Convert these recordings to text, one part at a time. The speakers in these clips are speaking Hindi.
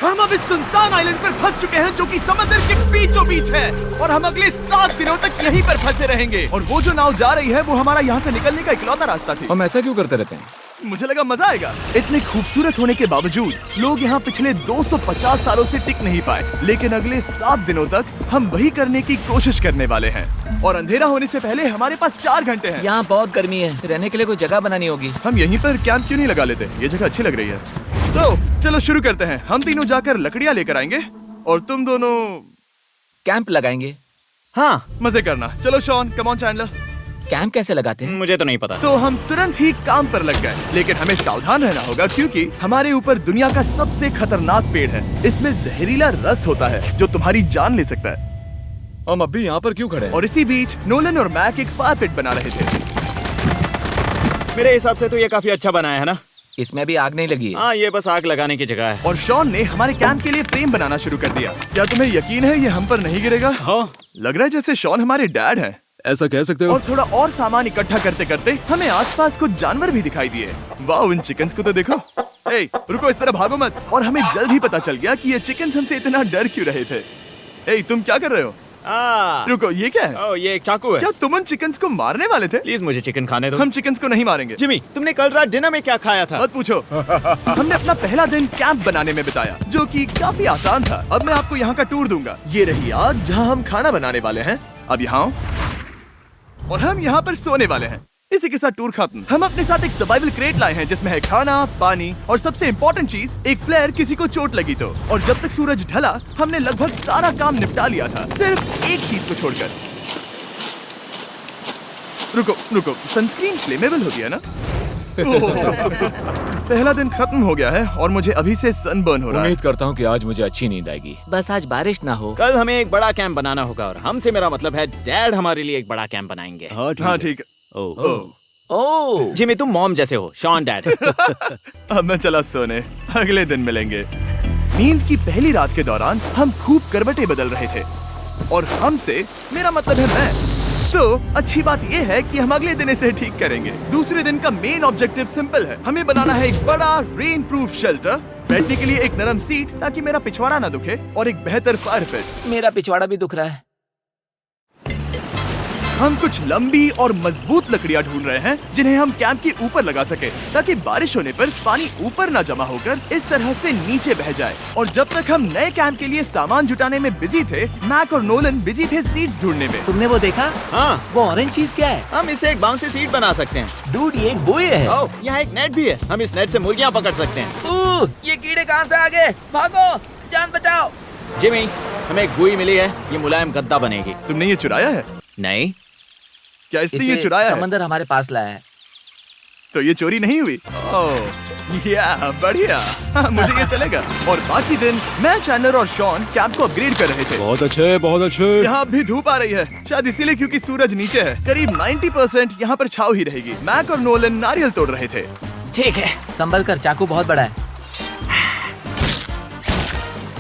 हम अब इस सुनसान आइलैंड पर फंस चुके हैं जो कि समंदर के बीचों बीच है और हम अगले 7 दिनों तक यहीं पर फंसे रहेंगे। और वो जो नाव जा रही है वो हमारा यहाँ से निकलने का इकलौता रास्ता थी। हम ऐसा क्यों करते रहते हैं? मुझे लगा मजा आएगा। इतने खूबसूरत होने के बावजूद लोग यहाँ पिछले 250 सालों से टिक नहीं पाए, लेकिन अगले 7 दिनों तक हम वही करने की कोशिश करने वाले हैं। और अंधेरा होने से पहले हमारे पास 4 घंटे हैं। यहाँ बहुत गर्मी है, रहने के लिए कोई जगह बनानी होगी। हम यहीं पर कैंप क्यों नहीं लगा लेते? ये जगह अच्छी लग रही है। तो चलो शुरू करते हैं। हम तीनों जाकर लकड़ियाँ लेकर आएंगे और तुम दोनों कैंप लगाएंगे। हाँ, मजे करना। चलो Sean, come on Chandler. Camp कैसे लगाते हैं? मुझे तो नहीं पता। तो हम तुरंत ही काम पर लग गए, लेकिन हमें सावधान रहना होगा क्योंकि हमारे ऊपर दुनिया का सबसे खतरनाक पेड़ है। इसमें जहरीला रस होता है जो तुम्हारी जान ले सकता है। हम अभी यहाँ पर क्यों खड़े हैं? और इसी बीच नोलन और मैक एक फायर पिट बना रहे थे। मेरे हिसाब से तो ये काफी अच्छा बनाया है ना? इसमें भी आग नहीं लगी है। हाँ, ये बस आग लगाने की जगह है। और शॉन ने हमारे कैंप के लिए फ्रेम बनाना शुरू कर दिया। क्या तुम्हें यकीन है ये हम पर नहीं गिरेगा? हाँ। लग रहा है जैसे शॉन हमारे डैड हैं। ऐसा कह सकते हो? और थोड़ा और सामान इकट्ठा करते करते हमें आसपास कुछ जानवर भी दिखाई दिए। वाह, इन चिकन्स को तो देखो। ए, रुको, इस तरह भागो मत। और हमें जल्द ही पता चल गया कि ये चिकन्स हमसे इतना डर क्यों रहे थे। ए, तुम क्या कर रहे हो? रुको, ये क्या है? ओह, ये एक चाकू है। क्या तुम उन चिकन्स को मारने वाले थे? प्लीज मुझे चिकन खाने दो। हम चिकन्स को नहीं मारेंगे। जिमी, तुमने कल रात डिनर में क्या खाया था? मत पूछो। हमने अपना पहला दिन कैंप बनाने में बिताया, जो कि काफी आसान था। अब मैं आपको यहाँ का टूर दूंगा। ये रही आग जहाँ हम खाना बनाने वाले हैं। अब यहाँ और हम यहाँ पर सोने वाले हैं। इसी के साथ टूर खत्म। हम अपने साथ एक सर्वाइवल क्रेट लाए हैं जिसमें है खाना, पानी और सबसे इम्पोर्टेंट चीज एक फ्लेयर किसी को चोट लगी तो। और जब तक सूरज ढला हमने लगभग सारा काम निपटा लिया था, सिर्फ एक चीज को छोड़कर। रुको, सनस्क्रीन फ्लेमेबल होती है ना? पहला दिन खत्म हो गया है और मुझे अभी से सनबर्न हो रहा है। उम्मीद करता हूँ कि आज मुझे अच्छी नींद आएगी। बस आज बारिश ना हो। कल हमें एक बड़ा कैंप बनाना होगा और हमसे मेरा मतलब है डैड हमारे लिए एक बड़ा कैंप बनाएंगे। हाँ ठीक है। ओह, जिमी, तुम मॉम जैसे हो। Sean dad. अब मैं चला सोने, अगले दिन मिलेंगे। नींद की पहली रात के दौरान हम खूब करवटें बदल रहे थे और हमसे मेरा मतलब है मैं। तो अच्छी बात यह है कि हम अगले दिन इसे ठीक करेंगे। दूसरे दिन का मेन ऑब्जेक्टिव सिंपल है। हमें बनाना है एक बड़ा रेन प्रूफ शेल्टर, बैठने के लिए एक नरम सीट ताकि मेरा पिछवाड़ा ना दुखे और एक बेहतर फायर पिट। मेरा पिछवाड़ा भी दुख रहा है। हम कुछ लंबी और मजबूत लकड़ियां ढूंढ रहे हैं जिन्हें हम कैंप के ऊपर लगा सके ताकि बारिश होने पर पानी ऊपर न जमा होकर इस तरह से नीचे बह जाए। और जब तक हम नए कैंप के लिए सामान जुटाने में बिजी थे, मैक और नोलन बिजी थे सीड्स ढूंढने में। तुमने वो देखा? हाँ, वो ऑरेंज चीज क्या है? हम इसे एक बाउंसी सीट बना सकते हैं। डूड, ये एक बुए है। ओह, यहाँ एक नेट भी है। हम इस नेट से मुर्गियाँ पकड़ सकते हैं। ये कीड़े कहाँ से आ गए? भागो, जान बचाओ। जिमी, हमें एक बुई मिली है। ये मुलायम गद्दा बनेगी। तुमने ये चुराया है? नहीं। क्या इसलिए ये चुराया है? समंदर हमारे पास लाया है। तो ये चोरी नहीं हुई? ओह, या बढ़िया। मुझे ये चलेगा। और बाकी दिन मैं, चैंडलर और शॉन कैंप को अपग्रेड कर रहे थे। बहुत अच्छे, बहुत अच्छे। यहाँ भी धूप आ रही है, शायद इसीलिए क्योंकि सूरज नीचे है। करीब 90% यहाँ पर छाव ही रहेगी। मैक और नोलन नारियल तोड़ रहे थे। ठीक है, संभल कर, चाकू बहुत बड़ा है।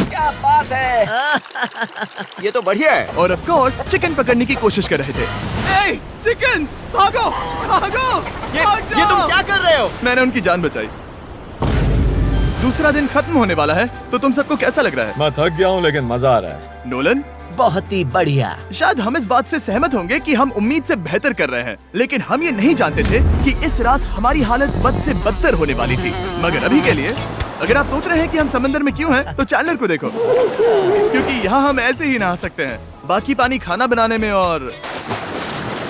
क्या बात है। ये तो बढ़िया है। और ऑफ कोर्स चिकन पकड़ने की कोशिश कर रहे थे। ए, चिकन्स, भागो, भागो, ये तुम क्या कर रहे हो? मैंने उनकी जान बचाई। दूसरा दिन खत्म होने वाला है, तो तुम सबको कैसा लग रहा है? मैं थक गया हूँ लेकिन मजा आ रहा है। नोलन, बहुत ही बढ़िया। शायद हम इस बात से सहमत होंगे कि हम उम्मीद से बेहतर कर रहे हैं, लेकिन हम ये नहीं जानते थे कि इस रात हमारी हालत बद से बदतर होने वाली थी। मगर अभी के लिए अगर आप सोच रहे हैं कि हम समंदर में क्यों हैं, तो चैंडलर को देखो, क्योंकि यहाँ हम ऐसे ही नहा सकते हैं। बाकी पानी खाना बनाने में और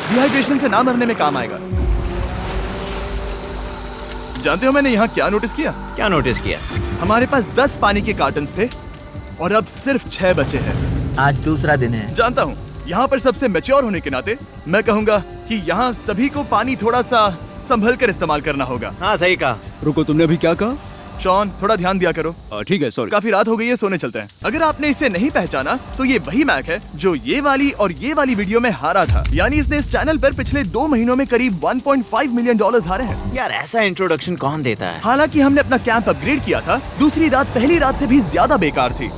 डिहाइड्रेशन से ना मरने में काम आएगा। जानते हो मैंने यहाँ क्या नोटिस किया? क्या नोटिस किया? हमारे पास 10 पानी के कार्टन्स थे और अब सिर्फ 6 बचे हैं। आज दूसरा दिन है। जानता हूँ, यहाँ पर सबसे मैच्योर होने के नाते मैं कहूँगा कि यहाँ सभी को पानी थोड़ा सा संभल कर इस्तेमाल करना होगा। हाँ, सही कहा। रुको, तुमने अभी क्या कहा? शॉन, थोड़ा ध्यान दिया करो। ठीक है, सॉरी। काफी रात हो गई है, सोने चलते हैं। अगर आपने इसे नहीं पहचाना तो ये वही मैक है जो ये वाली और ये वाली वीडियो में हारा था। यानी इसने इस चैनल पर पिछले 2 महीनों में करीब $1.5 मिलियन हारे हैं। यार, ऐसा इंट्रोडक्शन कौन देता है? हालांकि हमने अपना कैंप अपग्रेड किया था, दूसरी रात पहली रात से भी ज्यादा बेकार थी।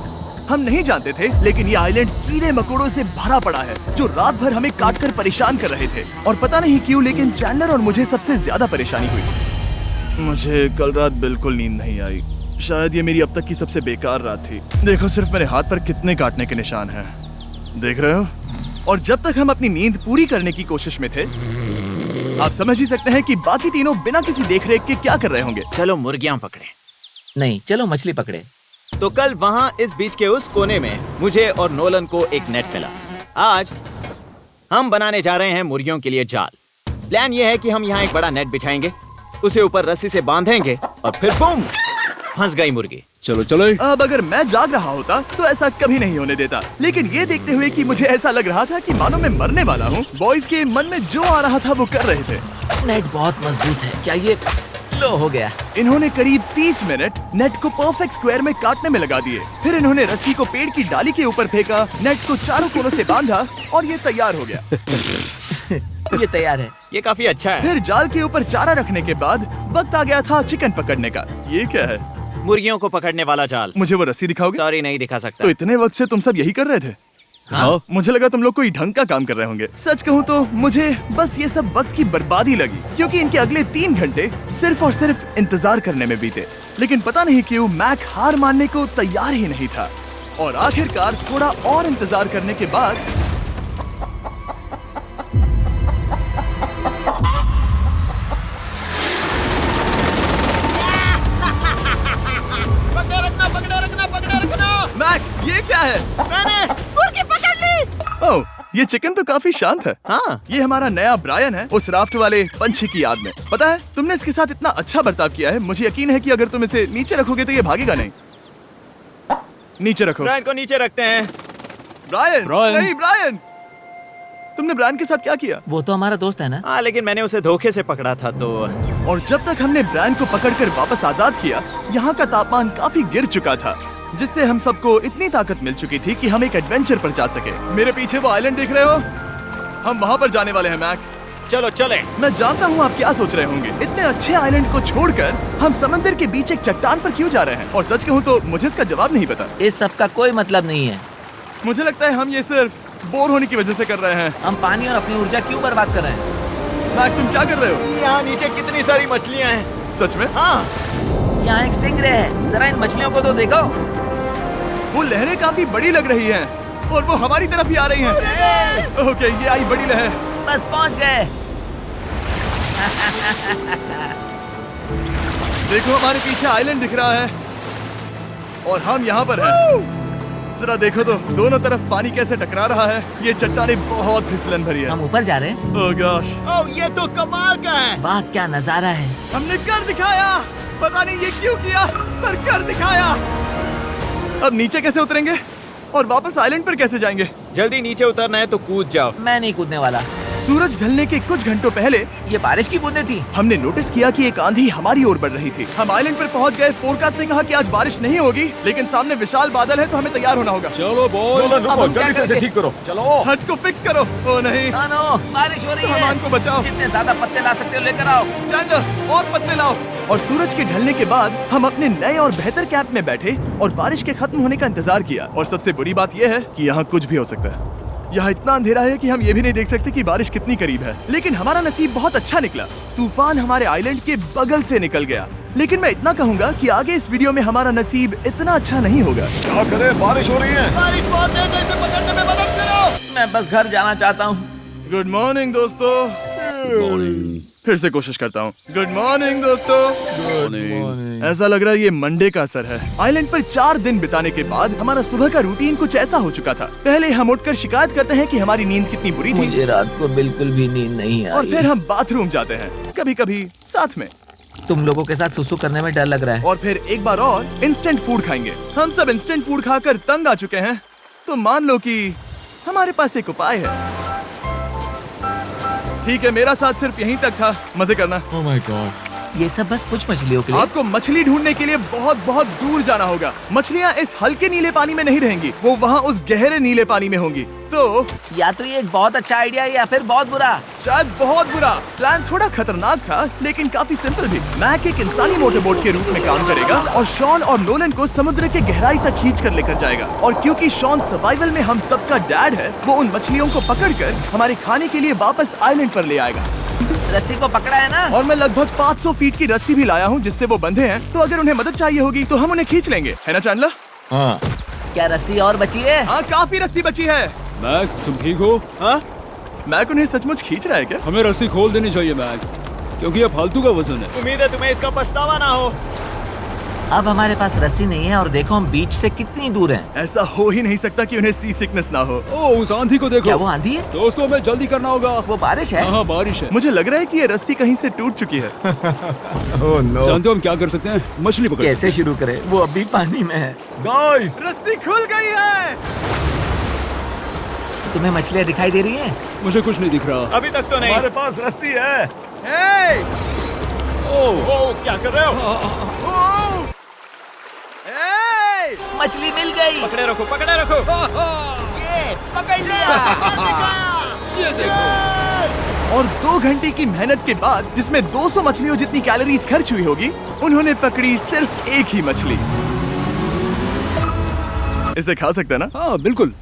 हम नहीं जानते थे, लेकिन ये आइलैंड कीड़े मकोड़ों से भरा पड़ा है जो रात भर हमें काट कर परेशान कर रहे थे। और पता नहीं क्यों, लेकिन चैंडलर और मुझे सबसे ज्यादा परेशानी हुई। मुझे कल रात बिल्कुल नींद नहीं आई। शायद ये मेरी अब तक की सबसे बेकार रात थी। देखो सिर्फ मेरे हाथ पर कितने काटने के निशान हैं। देख रहे हो? और जब तक हम अपनी नींद पूरी करने की कोशिश में थे, आप समझ ही सकते हैं कि बाकी तीनों बिना किसी देखरेख के क्या कर रहे होंगे। चलो मुर्गियां पकड़े। नहीं, चलो मछली पकड़े। तो कल वहाँ इस बीच के उस कोने में मुझे और नोलन को एक नेट मिला। आज हम बनाने जा रहे हैं मुर्गियों के लिए जाल। प्लान ये है कि हम यहाँ एक बड़ा नेट बिछाएंगे, उसे ऊपर रस्सी से बांधेंगे और फिर बूम, फंस गई मुर्गी। चलो चलो। अब अगर मैं जाग रहा होता तो ऐसा कभी नहीं होने देता, लेकिन ये देखते हुए कि मुझे ऐसा लग रहा था कि मानो मैं मरने वाला हूँ, बॉयज के मन में जो आ रहा था वो कर रहे थे। नेट बहुत मजबूत है। क्या ये लो हो गया? इन्होंने करीब 30 मिनट नेट को परफेक्ट स्क्वायर में काटने में लगा दिए। फिर इन्होंने रस्सी को पेड़ की डाली के ऊपर फेंका, नेट को चारों कोनों से बांधा और ये तैयार हो गया। ये तैयार है। ये काफी अच्छा है। फिर जाल के ऊपर चारा रखने के बाद वक्त आ गया था चिकन पकड़ने का। ये क्या है? मुर्गियों को पकड़ने वाला जाल। मुझे वो रस्सी दिखाओगे? सॉरी, नहीं दिखा सकता। तो इतने वक्त से तुम सब यही कर रहे थे? हाँ। मुझे लगा तुम लोग कोई ढंग का काम कर रहे होंगे। सच कहूँ तो मुझे बस ये सब वक्त की बर्बादी लगी, क्योंकि इनके अगले 3 घंटे सिर्फ और सिर्फ इंतजार करने में बीते। लेकिन पता नहीं क्यों मैक हार मानने को तैयार ही नहीं था। और आखिरकार थोड़ा और इंतजार करने के बाद मैक, ये क्या है? मैंने मुर्गी पकड़ ली। ओह, ये चिकन तो काफी शांत है। हाँ। ये हमारा नया ब्रायन है, उस राफ्ट वाले पंछी की याद में। पता है, तुमने इसके साथ इतना अच्छा बर्ताव किया है, मुझे यकीन है कि अगर तुम इसे नीचे रखोगे तो ये भागेगा नहीं। नीचे रखो। ब्रायन को नीचे रखते हैं। Brian, Brian. नहीं ब्रायन। तुमने ब्रायन के साथ क्या किया? वो तो हमारा दोस्त है ना। हाँ, लेकिन मैंने उसे धोखे से पकड़ा था तो। और जब तक हमने ब्रायन को पकड़कर वापस आजाद किया, यहाँ का तापमान काफी गिर चुका था, जिससे हम सबको इतनी ताकत मिल चुकी थी कि हम एक एडवेंचर पर जा सके। मेरे पीछे वो आइलैंड देख रहे हो? हम वहाँ पर जाने वाले हैं मैक। चलो चले। मैं जानता हूँ आप क्या सोच रहे होंगे, इतने अच्छे आइलैंड को छोड़कर हम समंदर के बीच एक चट्टान पर क्यों जा रहे हैं? और सच कहूँ तो मुझे इसका जवाब नहीं पता। इस सब का कोई मतलब नहीं है। मुझे लगता है हम ये सिर्फ बोर होने की वजह से कर रहे हैं। हम पानी और अपनी ऊर्जा क्यों बर्बाद कर रहे हैं? मैक, तुम क्या कर रहे हो? यहाँ नीचे कितनी सारी मछलियाँ हैं। सच में? हाँ। यहाँ एक स्टिंगरे है, जरा इन मछलियों को तो देखो। वो लहरें काफी बड़ी लग रही हैं और वो हमारी तरफ ही आ रही हैं। ओके, ये आई बड़ी लहर। बस पहुँच गए। देखो, हमारे पीछे आइलैंड दिख रहा है और हम यहाँ पर हैं। जरा देखो तो दोनों तरफ पानी कैसे टकरा रहा है। ये चट्टानें बहुत फिसलन भरी है। हम ऊपर जा रहे हैं। ओह गॉश, ओह, ये तो कमाल का है। वाह, क्या नजारा है। हमने कर दिखाया। पता नहीं ये क्यों किया, पर कर दिखाया। अब नीचे कैसे उतरेंगे और वापस आइलैंड पर कैसे जाएंगे? जल्दी नीचे उतरना है तो कूद जाओ। मैं नहीं कूदने वाला। सूरज ढलने के कुछ घंटों पहले ये बारिश की बूंदें थी। हमने नोटिस किया कि एक आंधी हमारी ओर बढ़ रही थी। हम आइलैंड पर पहुंच गए। फोरकास्ट ने कहा कि आज बारिश नहीं होगी, लेकिन सामने विशाल बादल है तो हमें तैयार होना होगा। चलो बॉय। अब हम क्या करेंगे? ठीक करो। चलो। हट को फिक्स करो। ओ नहीं, नो, बारिश हो रही है। सामान को बचाओ। जितने ज्यादा पत्ते ला सकते हो लेकर आओ। चैंडलर, और पत्ते लाओ। और सूरज के ढलने के बाद हम अपने नए और बेहतर कैंप में बैठे और बारिश के खत्म होने का इंतजार किया। और सबसे बड़ी बात यह है कि यहाँ कुछ भी हो सकता है। यहाँ इतना अंधेरा है कि हम ये भी नहीं देख सकते कि बारिश कितनी करीब है। लेकिन हमारा नसीब बहुत अच्छा निकला। तूफान हमारे आइलैंड के बगल से निकल गया। लेकिन मैं इतना कहूँगा कि आगे इस वीडियो में हमारा नसीब इतना अच्छा नहीं होगा। क्या करें, बारिश हो रही है। बारिश बहुत तेज है, इसे पकड़ने में मदद करो। मैं बस घर जाना चाहता हूँ। गुड मॉर्निंग दोस्तों। फिर से कोशिश करता हूँ। गुड मॉर्निंग दोस्तों। ऐसा लग रहा है ये मंडे का असर है। आइलैंड पर 4 दिन बिताने के बाद हमारा सुबह का रूटीन कुछ ऐसा हो चुका था। पहले हम उठकर शिकायत करते हैं कि हमारी नींद कितनी बुरी थी, मुझे रात को बिल्कुल भी नींद नहीं आई। और फिर हम बाथरूम जाते हैं, कभी कभी साथ में। तुम लोगों के साथ सुसु करने में डर लग रहा है। और फिर एक बार और इंस्टेंट फूड खाएंगे। हम सब इंस्टेंट फूड खाकर तंग आ चुके हैं, तो मान लो कि हमारे पास एक उपाय है। ठीक है, मेरा साथ सिर्फ यहीं तक था। मजे करना। Oh my God. ये सब बस कुछ मछलियों के लिए। आपको मछली ढूंढने के लिए बहुत बहुत दूर जाना होगा। मछलियाँ इस हल्के नीले पानी में नहीं रहेंगी, वो वहाँ उस गहरे नीले पानी में होंगी। तो या तो ये एक बहुत अच्छा आइडिया है या फिर बहुत बुरा। शायद बहुत बुरा। प्लान थोड़ा खतरनाक था, लेकिन काफी सिंपल भी। मैक एक इंसानी मोटरबोट के रूप में काम करेगा और शॉन और नोलन को समुद्र के गहराई तक खींच कर लेकर जाएगा। और क्योंकि शॉन सर्वाइवल में हम सबका डैड है, वो उन मछलियों को पकड़कर हमारे खाने के लिए वापस आइलैंड पर ले आएगा। रस्सी को पकड़ा है ना? और मैं लगभग 500 फीट की रस्सी भी लाया हूँ जिससे वो बंधे हैं, तो अगर उन्हें मदद चाहिए होगी तो हम उन्हें खींच लेंगे, है ना चैंडलर? हाँ। क्या रस्सी और बची है? हाँ, काफी रस्सी बची है। मैक, तुम ठीक हो? हाँ? मैक उन्हें सचमुच खींच रहा है क्या? हमें रस्सी खोल देनी चाहिए मैक, क्योंकि ये फालतू का वजन है। उम्मीद है तुम्हें इसका पछतावा ना हो। अब हमारे पास रस्सी नहीं है और देखो हम बीच से कितनी दूर हैं। ऐसा हो ही नहीं सकता कि उन्हें सी सिकनेस ना हो। ओ, उस आंधी को देखो। क्या वो आंधी है? दोस्तों, हमें जल्दी करना होगा। वो बारिश है? हाँ, बारिश है। मुझे लग रहा है कि ये रस्सी कहीं से टूट चुकी है। Oh no. जानते हो हम क्या कर सकते हैं? मछली पकड़ कैसे शुरू करें? वो अभी पानी में है। गाइस, रस्सी खुल गई है। तुम्हें मछलियाँ दिखाई दे रही हैं? मुझे कुछ नहीं दिख रहा। अभी तक तो नहीं। हमारे पास रस्सी है। हे! ओह, क्या कर रहे हो? ओह! हे! मछली मिल गई। पकड़े रखो, पकड़े रखो। ये पकड़ लिया। ये देखो। और 2 घंटे की मेहनत के बाद, जिसमें 200 मछलियों जितनी कैलोरीज खर्च हुई होगी, उन्होंने पकड़ी सिर्फ एक ही मछली। इसे खा सकते हैं ना? हाँ, बिल्कुल।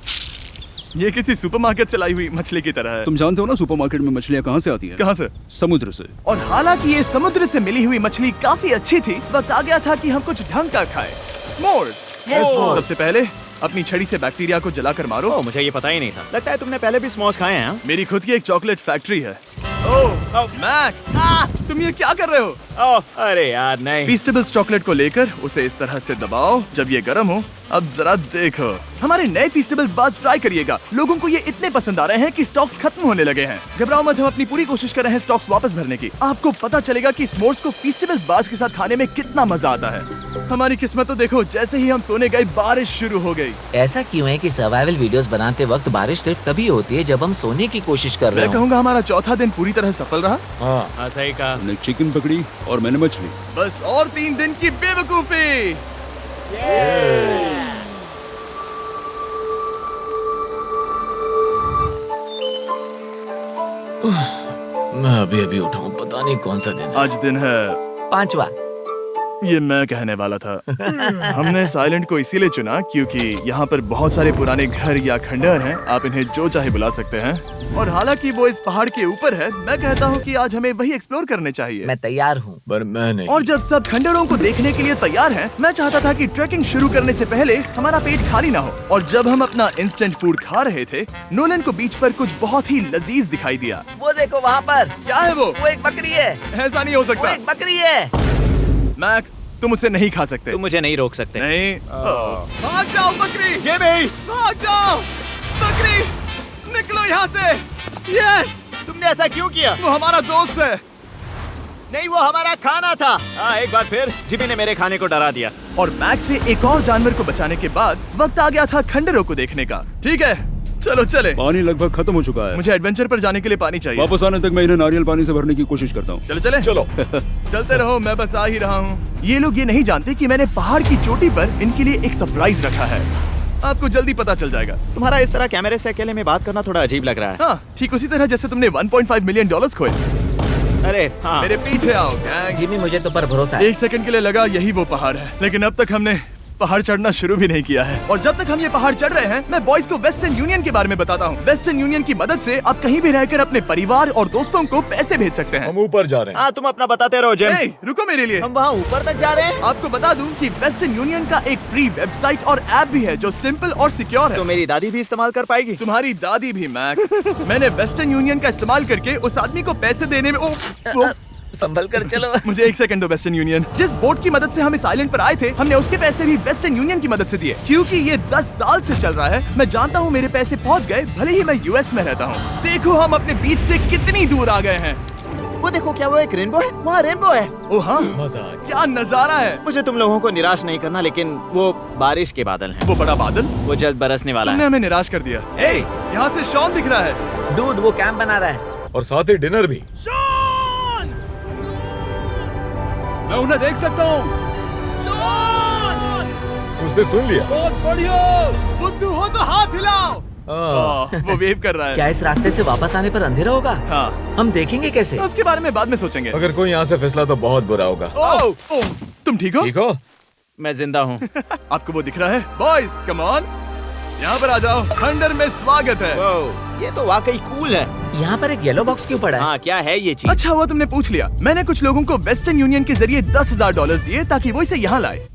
ये किसी सुपरमार्केट से लाई हुई मछली की तरह है। तुम जानते हो ना सुपरमार्केट में मछलियाँ कहाँ से आती हैं? कहाँ से? समुद्र से। और हालांकि ये समुद्र से मिली हुई मछली काफी अच्छी थी, वक्त आ गया था कि हम कुछ ढंग का खाएं। स्मोर्स। सबसे पहले अपनी छड़ी से बैक्टीरिया को जलाकर मारो। ओह, मुझे ये पता ही नहीं था। लगता है तुमने पहले भी स्मोक्स खाए हैं। हाँ? मेरी खुद की एक चॉकलेट फैक्ट्री है। ओह, मैक, तुम ये क्या कर रहे हो? ओह, अरे यार नहीं। फीस्टेबल्स चॉकलेट को लेकर उसे इस तरह से दबाओ जब ये गर्म हो। अब जरा देखो, हमारे नए फीस्टेबल्स बार्स ट्राई करिएगा। लोगों को ये इतने पसंद आ रहे हैं कि स्टॉक्स खत्म होने लगे हैं। घबराओ मत, हम अपनी पूरी कोशिश कर रहे हैं स्टॉक्स वापस भरने की। आपको पता चलेगा कि स्मोर्स को फीस्टेबल्स बार्स के साथ खाने में कितना मजा आता है। हमारी किस्मत तो देखो, जैसे ही हम सोने गए बारिश शुरू हो गई। ऐसा क्यों है कि सर्वाइवल वीडियोस बनाते वक्त बारिश सिर्फ तभी होती है जब हम सोने की कोशिश कर रहे मैं हो? कहूँगा हमारा चौथा दिन पूरी तरह सफल रहा। हाँ, सही कहा। हमने चिकन पकड़ी और मैंने मछली। बस और 3 दिन की बेवकूफी। मैं अभी अभी उठा हूँ, पता नहीं कौन सा दिन है। आज दिन है 5वां। ये मैं कहने वाला था। हमने इस आइलैंड को इसीलिए चुना क्योंकि यहाँ पर बहुत सारे पुराने घर या खंडहर हैं। आप इन्हें जो चाहे बुला सकते हैं। और हालांकि वो इस पहाड़ के ऊपर है, मैं कहता हूँ कि आज हमें वही एक्सप्लोर करने चाहिए। मैं तैयार हूँ। पर मैं नहीं। और जब सब खंडहरों को देखने के लिए तैयार हैं, मैं चाहता था कि ट्रैकिंग शुरू करने से पहले हमारा पेट खाली ना हो। और जब हम अपना इंस्टेंट फूड खा रहे थे, नोलन को बीच पर कुछ बहुत ही लजीज दिखाई दिया। वो देखो वहाँ पर। क्या है वो? वो एक बकरी है। ऐसा नहीं हो वो सकता। एक बकरी है। मैक, तुम उसे नहीं खा सकते। तुम मुझे नहीं रोक सकते। नहीं। भाग जाओ बकरी। ये भी भाग जाओ बकरी, निकलो यहाँ से। यस, तुमने ऐसा क्यों किया? वो हमारा दोस्त है। नहीं, वो हमारा खाना था। हाँ, एक बार फिर जिमी ने मेरे खाने को डरा दिया। और मैक से एक और जानवर को बचाने के बाद वक्त आ गया था खंडहरों को देखने का। ठीक है, चलो चले। पानी लगभग खत्म हो चुका है। मुझे एडवेंचर पर जाने के लिए पानी चाहिए। वापस आने तक मैं इन्हें नारियल पानी से भरने की कोशिश करता हूँ। चलो चले। चलो। चलते रहो, मैं बस आ ही रहा हूँ। ये लोग ये नहीं जानते कि मैंने पहाड़ की चोटी पर इनके लिए एक सरप्राइज रखा है। आपको जल्दी पता चल जाएगा। तुम्हारा इस तरह कैमरे से अकेले में बात करना थोड़ा अजीब लग रहा है। हाँ, ठीक उसी तरह जैसे तुमने $1.5 मिलियन खोए। अरे हाँ। मेरे पीछे आओ गैंग। जिमी, मुझे तो पर भरोसा है। 1 सेकंड के लिए लगा यही वो पहाड़ है, लेकिन अब तक हमने पहाड़ चढ़ना शुरू भी नहीं किया है। और जब तक हम ये पहाड़ चढ़ रहे हैं, मैं बॉयज को वेस्टर्न यूनियन के बारे में बताता हूँ। वेस्टर्न यूनियन की मदद से आप कहीं भी रहकर अपने परिवार और दोस्तों को पैसे भेज सकते हैं। हम ऊपर जा रहे हैं। हाँ, तुम अपना बताते रहो जिम। Hey, रुको मेरे लिए। हम वहाँ ऊपर तक जा रहे हैं। आपको बता दूं कि वेस्टर्न यूनियन का एक फ्री वेबसाइट और ऐप भी है जो सिंपल और सिक्योर है। तो मेरी दादी भी इस्तेमाल कर पाएगी। तुम्हारी दादी भी मैक। मैंने वेस्टर्न यूनियन का इस्तेमाल करके उस आदमी को पैसे देने में संभल कर चलो। मुझे 1 सेकंड दो। वेस्टर्न यूनियन, जिस बोट की मदद से हम इस आइलैंड पर आए थे, हमने उसके पैसे भी वेस्टर्न यूनियन की मदद से दिए। क्योंकि ये 10 साल से चल रहा है, मैं जानता हूँ मेरे पैसे पहुँच गए, भले ही मैं यूएस में रहता हूँ। देखो हम अपने बीच से कितनी दूर आ गए हैं। वो देखो, क्या वो एक रेनबो है? वहाँ रेनबो है। ओ हाँ, मजा क्या नजारा है। मुझे तुम लोगों को निराश नहीं करना, लेकिन वो बारिश के बादल हैं। वो बड़ा बादल, वो जल्द बरसने वाला तुमने है। हमें निराश कर दिया। ए, यहाँ से शॉन दिख रहा है। डूड, वो कैंप बना रहा है। और साथ ही डिनर भी। शॉन! मैं उन्हें देख सकता हूँ। शॉन! उसने सुन लिया। बहुत बढ़िया। बुद्धू हो तो हाथ हिलाओ। वो वेव कर रहा है। क्या इस रास्ते से वापस आने पर अंधेरा होगा? हाँ, हम देखेंगे कैसे? उसके बारे में बाद में सोचेंगे। अगर कोई यहाँ से फिसला तो बहुत बुरा होगा। ओह, तुम ठीक हो? ठीक हो? मैं जिंदा हूँ। आपको वो दिख रहा है? बॉयज, कम ऑन, यहाँ पर आ जाओ। खंडर में स्वागत है। ये तो वाकई कूल है। यहाँ पर एक येलो बॉक्स क्यों पड़ा है? हाँ, क्या है ये चीज? अच्छा हुआ तुमने पूछ लिया। मैंने कुछ लोगों को वेस्टर्न यूनियन के जरिए $10,000 दिए ताकि वो इसे यहाँ लाए।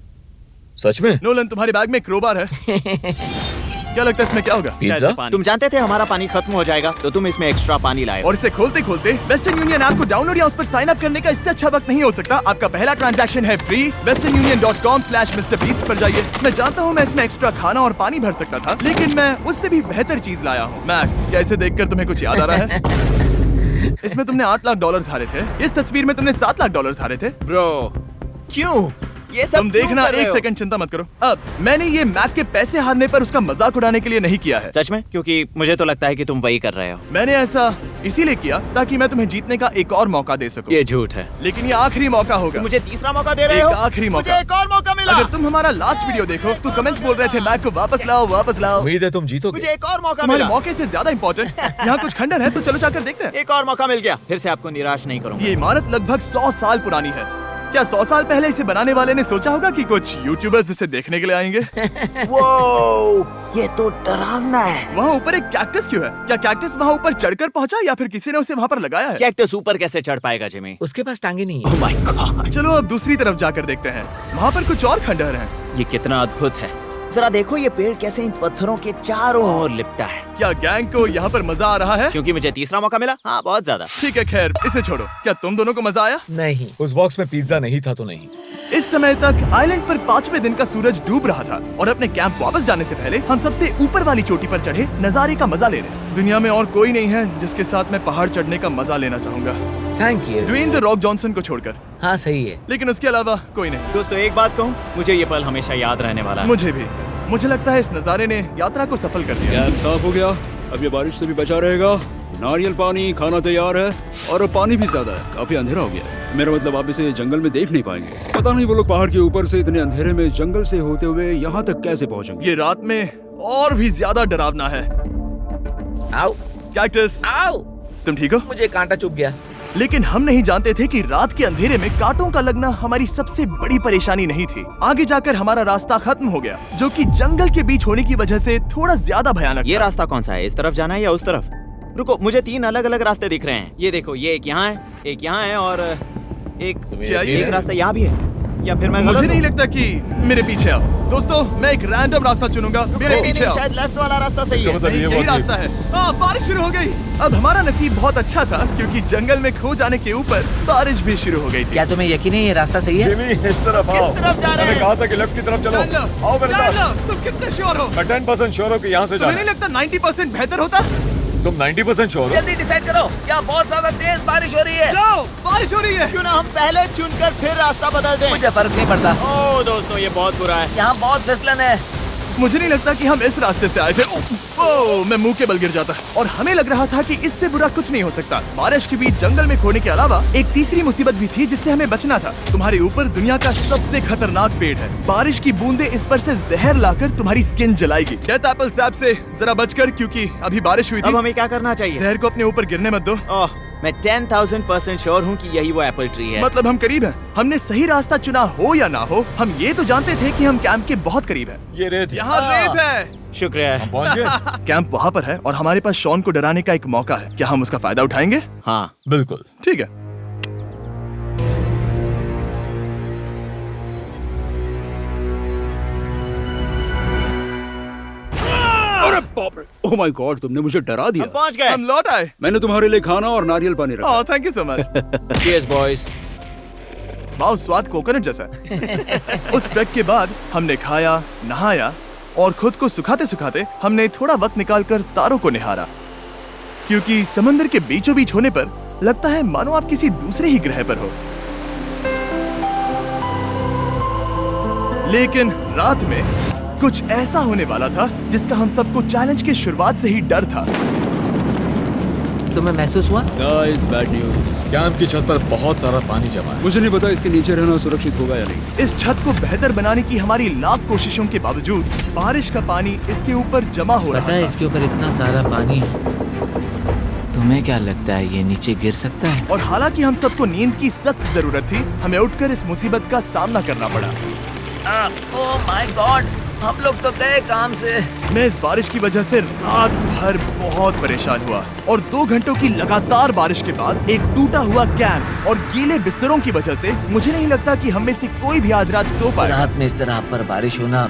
सच में? नोलन, तुम्हारे बैग में क्रोबार है। क्या लगता है इसमें क्या होगा? शायद से पानी। तुम जानते थे हमारा पानी खत्म हो जाएगा, तो तुम इसमें एक्स्ट्रा पानी लाए। और इसे खोलते खोलते वेस्टर्न यूनियन ऐप को डाउनलोड या उस पर साइन अप करने का इससे अच्छा वक्त नहीं हो सकता। आपका पहला ट्रांजैक्शन है फ्री। westernunion.com/MrBeast पर जाइए। मैं जानता हूँ मैं इसमें एक्स्ट्रा खाना और पानी भर सकता था, लेकिन मैं उससे भी बेहतर चीज लाया हूँ। मैक, क्या इसे देखकर तुम्हें कुछ याद आ रहा है? इसमें तुमने $8 लाख हारे थे। इस तस्वीर में तुमने $7 लाख हारे थे। ब्रो, क्यों? ये सब तुम देखना, क्यों कर रहे एक हो? सेकंड चिंता मत करो। अब मैंने ये मैक के पैसे हारने पर उसका मजाक उड़ाने के लिए नहीं किया है। सच में? क्योंकि मुझे तो लगता है कि तुम वही कर रहे हो। मैंने ऐसा इसीलिए किया ताकि मैं तुम्हें जीतने का एक और मौका दे सकूं। ये झूठ है। लेकिन ये आखिरी मौका होगा। तुम मुझे तीसरा मौका दे रहे एक हो? आखिरी मौका। मुझे एक और मौका मिला। अगर तुम हमारा लास्ट वीडियो देखो तो कमेंट्स बोल रहे थे मैक को वापस लाओ, वापस लाओ। उम्मीद है तुम जीतोगे। मुझे एक और मौका तुम्हारे मिला। मौके से ज्यादा इम्पोर्टेंट यहाँ कुछ खंडर है, तो चलो जाकर देखते हैं। एक और मौका मिल गया। फिर से आपको निराश नहीं करूंगा। ये इमारत लगभग 100 साल पुरानी है। क्या 100 साल पहले इसे बनाने वाले ने सोचा होगा कि कुछ यूट्यूबर्स इसे देखने के लिए आएंगे? वो ये तो डरावना है। वहाँ ऊपर एक कैक्टस क्यों है? क्या कैक्टस वहाँ ऊपर चढ़कर पहुँचा या फिर किसी ने उसे वहाँ पर लगाया है? कैक्टस ऊपर कैसे चढ़ पाएगा जिमी? उसके पास टांगे नहीं है। ओह माय गॉड, चलो अब दूसरी तरफ जाकर देखते हैं। वहाँ पर कुछ और खंडहर हैं। ये कितना अद्भुत है। जरा देखो ये पेड़ कैसे इन पत्थरों के चारों ओर लिपटा है। क्या गैंग को यहाँ पर मजा आ रहा है? क्योंकि मुझे तीसरा मौका मिला। हाँ, बहुत ज्यादा। ठीक है, खैर इसे छोड़ो। क्या तुम दोनों को मजा आया? नहीं। उस बॉक्स में पिज्जा नहीं था तो नहीं। इस समय तक आइलैंड पर 5वें दिन का सूरज डूब रहा था और अपने कैंप वापस जाने से पहले हम सबसे ऊपर वाली चोटी पर चढ़े नजारे का मजा ले रहे। दुनिया में और कोई नहीं है जिसके साथ मैं पहाड़ चढ़ने का मजा लेना चाहूंगा, thank you. Dwayne the Rock Johnson को छोड़कर। हाँ सही है। लेकिन उसके अलावा कोई नहीं। दोस्तों, एक बात कहूँ, मुझे ये पल हमेशा याद रहने वाला है। मुझे भी। मुझे लगता है इस नजारे ने यात्रा को सफल कर दिया। कैंप साफ हो गया, अब ये बारिश से भी बचा रहेगा। नारियल पानी, खाना तैयार है और अब पानी भी ज्यादा है। काफी अंधेरा हो गया है। मेरा मतलब आप इसे जंगल में देख नहीं पाएंगे। पता नहीं वो लोग पहाड़ के ऊपर से इतने अंधेरे में जंगल से होते हुए यहाँ तक कैसे पहुँचेंगे। ये रात में और भी ज्यादा डरावना है। आओ कैक्टस, आओ। तुम ठीक हो? मुझे कांटा चुभ गया। लेकिन हम नहीं जानते थे कि रात के अंधेरे में कांटों का लगना हमारी सबसे बड़ी परेशानी नहीं थी। आगे जाकर हमारा रास्ता खत्म हो गया, जो कि जंगल के बीच होने की वजह से थोड़ा ज्यादा भयानक ये था। रास्ता कौन सा है? इस तरफ जाना है या उस तरफ? रुको, मुझे 3 अलग अलग रास्ते दिख रहे हैं। ये देखो, ये एक यहाँ है, एक यहाँ है और क्या ये एक रास्ता यहाँ भी है। या फिर मैं मुझे गलत नहीं हूँ? लगता कि मेरे पीछे आओ। दोस्तों, मैं एक रैंडम रास्ता चुनूंगा। मेरे नहीं, पीछे नहीं, आओ। शायद लेफ्ट वाला रास्ता सही है। नहीं, यही रास्ता है। बारिश शुरू हो गई। अब हमारा नसीब बहुत अच्छा था क्योंकि जंगल में खो जाने के ऊपर बारिश भी शुरू हो गई थी। क्या तुम्हें यकीन है ये रास्ता सही है? जिमी, इस तरफ आओ। किस तरफ जा रहे मैंने हैं? कहा था कि लेफ्ट की तरफ चलो। जान लो, आओ मेरे जान साथ। लो। तुम कितने श्योर हो? मैं 10% श्योर हूँ कि यहाँ से तुम्हें जाना नहीं लगता 90% बेहतर होता? तुम 90% श्योर हो? जल्दी डिसाइड करो। क्या बहुत ज्यादा तेज बारिश हो रही है? जाओ, बारिश हो रही है। क्यों ना हम पहले चुनकर फिर रास्ता बदल दें? मुझे फर्क नहीं पड़ता। ओह दोस्तों, ये बहुत बुरा है। यहाँ बहुत फिसलन है। मुझे नहीं लगता कि हम इस रास्ते से आए थे। ओह, मैं मुंह के बल गिर जाता और हमें लग रहा था कि इससे बुरा कुछ नहीं हो सकता। बारिश के बीच जंगल में खोने के अलावा एक तीसरी मुसीबत भी थी जिससे हमें बचना था। तुम्हारे ऊपर दुनिया का सबसे खतरनाक पेड़ है। बारिश की बूंदें इस पर से जहर लाकर तुम्हारी स्किन जलाएगी। डेथ एप्पल सैप से जरा बचकर, क्योंकि अभी बारिश हुई अब थी। हमें क्या करना चाहिए? जहर को अपने ऊपर गिरने मत दो। ओह, मैं 10,000% श्योर हूँ कि यही वो एप्पल ट्री है। मतलब हम करीब हैं। हमने सही रास्ता चुना हो या ना हो, हम ये तो जानते थे कि हम कैंप के बहुत करीब हैं। ये रेत है। यहाँ रेत है। शुक्रिया। हम पहुँच गए। कैंप वहाँ पर है और हमारे पास शॉन को डराने का एक मौका है। क्या हम उसका फायदा उठाएंगे? हाँ, बिल्कुल। ठीक है। अरे बाप रे, ओह माय गॉड, तुमने मुझे डरा हम दिया। पहुँच गए। हम लौट आए। मैंने तुम्हारे लिए खाना और नारियल पानी रखा। Oh, thank you so much. Cheers, boys. वाह, स्वाद कोकोनट जैसा है। उस ट्रैक के बाद हमने खाया, नहाया और खुद को सुखाते सुखाते हमने थोड़ा वक्त निकालकर तारों को निहारा, क्योंकि समंदर के बीचों बीच होने पर लगता है मानो आप किसी दूसरे ही ग्रह पर हो। लेकिन रात में कुछ ऐसा होने वाला था जिसका हम सबको चैलेंज की शुरुआत से ही डर था। तुम्हें महसूस हुआ? Guys, bad news. कैंप की छत पर बहुत सारा पानी जमा है। मुझे नहीं पता इसके नीचे रहना सुरक्षित होगा या नहीं। इस छत को बेहतर बनाने की हमारी लाख कोशिशों के बावजूद बारिश का पानी इसके ऊपर जमा हो रहा पता है था। इसके ऊपर इतना सारा पानी है। तुम्हें क्या लगता है ये नीचे गिर सकता है? और हालांकि हम सबको नींद की सख्त जरूरत थी, हमें उठकर इस मुसीबत का सामना करना पड़ा। ओह माय गॉड, हम लोग तो गए काम से। मैं इस बारिश की वजह से रात भर बहुत परेशान हुआ और 2 घंटों की लगातार बारिश के बाद एक टूटा हुआ कैंप और गीले बिस्तरों की वजह से मुझे नहीं लगता कि हम में से कोई भी आज रात सो पाएगा। रात में इस तरह पर बारिश होना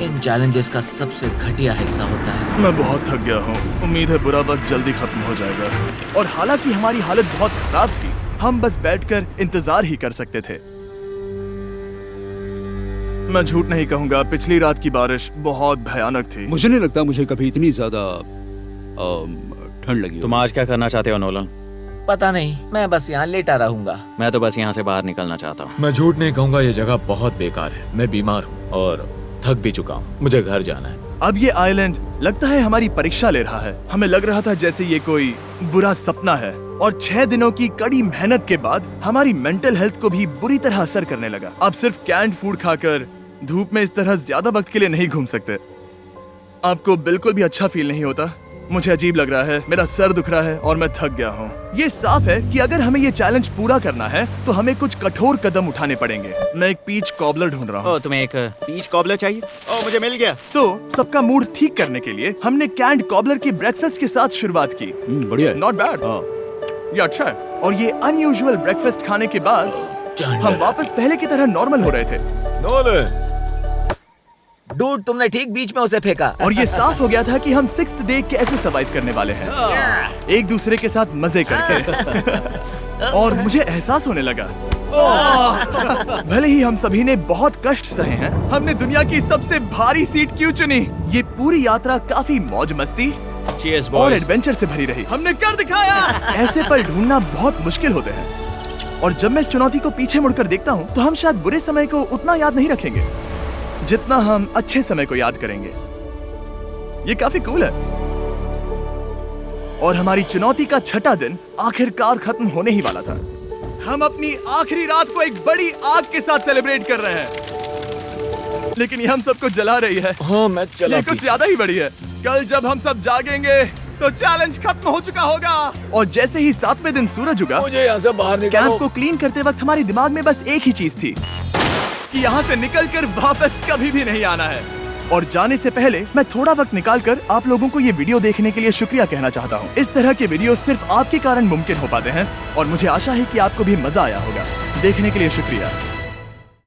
इन चैलेंजेस का सबसे घटिया हिस्सा होता है। मैं बहुत थक गया हूँ। उम्मीद है बुरा वक्त जल्दी खत्म हो जाएगा। और हालांकि हमारी हालत बहुत खराब थी, हम बस बैठकर इंतजार ही कर सकते थे। मैं झूठ नहीं कहूँगा, पिछली रात की बारिश बहुत भयानक थी। मुझे नहीं लगता मुझे कभी इतनी ज्यादा ठंड लगी हो। तुम आज क्या करना चाहते हो नोलन? पता नहीं, मैं बस यहाँ लेटा रहूंगा। मैं तो बस यहाँ से बाहर निकलना चाहता हूँ। मैं झूठ नहीं कहूंगा, ये जगह बहुत बेकार है। मैं बीमार हूँ और थक भी चुका हूँ। मुझे घर जाना है। अब ये आइलैंड लगता है हमारी परीक्षा ले रहा है। हमें लग रहा था जैसे ये कोई बुरा सपना है और 6 दिनों की कड़ी मेहनत के बाद हमारी मेंटल हेल्थ को भी बुरी तरह असर करने लगा। अब सिर्फ कैंड फूड खाकर धूप में इस तरह ज्यादा वक्त के लिए नहीं घूम सकते। आपको बिल्कुल भी अच्छा फील नहीं होता? मुझे अजीब लग रहा है, मेरा सर दुख रहा है और मैं थक गया हूँ। ये साफ है कि अगर हमें ये चैलेंज पूरा करना है तो हमें कुछ कठोर कदम उठाने पड़ेंगे। मैं एक पीच कॉबलर ढूंढ रहा हूँ। तुम्हें एक पीच कॉबलर चाहिए? मुझे मिल गया। तो सबका मूड ठीक करने के लिए हमने कैंड कॉबलर के ब्रेकफास्ट के साथ शुरुआत की। बढ़िया है। नॉट बैड, ये अच्छा है। और ये अनयूजुअल ब्रेकफास्ट खाने के बाद हम वापस पहले की तरह नॉर्मल हो रहे थे। नोलन, डूड, तुमने ठीक बीच में उसे फेंका। और ये साफ हो गया था कि हम 6th डे कैसे सर्वाइव करने वाले हैं, एक दूसरे के साथ मजे करके। और मुझे एहसास होने लगा, भले ही हम सभी ने बहुत कष्ट सहे हैं, हमने दुनिया की सबसे भारी सीट क्यों चुनी? ये पूरी यात्रा काफी मौज मस्ती Cheers, और boys. एडवेंचर से भरी रही। हमने कर दिखाया। ऐसे पल ढूंढना बहुत मुश्किल होते हैं और जब मैं इस चुनौती को पीछे मुड़कर देखता हूँ तो हम शायद बुरे समय को उतना याद नहीं रखेंगे जितना हम अच्छे समय को याद करेंगे। ये काफी कूल है। और हमारी चुनौती का 6ठा दिन आखिरकार खत्म होने ही वाला था। हम अपनी आखिरी रात को एक बड़ी आग के साथ सेलिब्रेट कर रहे हैं, लेकिन ये हम सबको जला रही है। हाँ मैं चला ये कुछ ज्यादा ही बड़ी है। कल जब हम सब जागेंगे तो चैलेंज खत्म हो चुका होगा। और जैसे ही 7वें दिन सूरज उगा, मुझे यहाँ से बाहर कैंप निकालो। को क्लीन करते वक्त हमारे दिमाग में बस एक ही चीज थी कि यहाँ से निकलकर वापस कभी भी नहीं आना है। और जाने से पहले मैं थोड़ा वक्त निकालकर आप लोगों को ये वीडियो देखने के लिए शुक्रिया कहना चाहता हूँ। इस तरह के वीडियो सिर्फ आपके कारण मुमकिन हो पाते हैं और मुझे आशा है कि आपको भी मजा आया होगा। देखने के लिए शुक्रिया।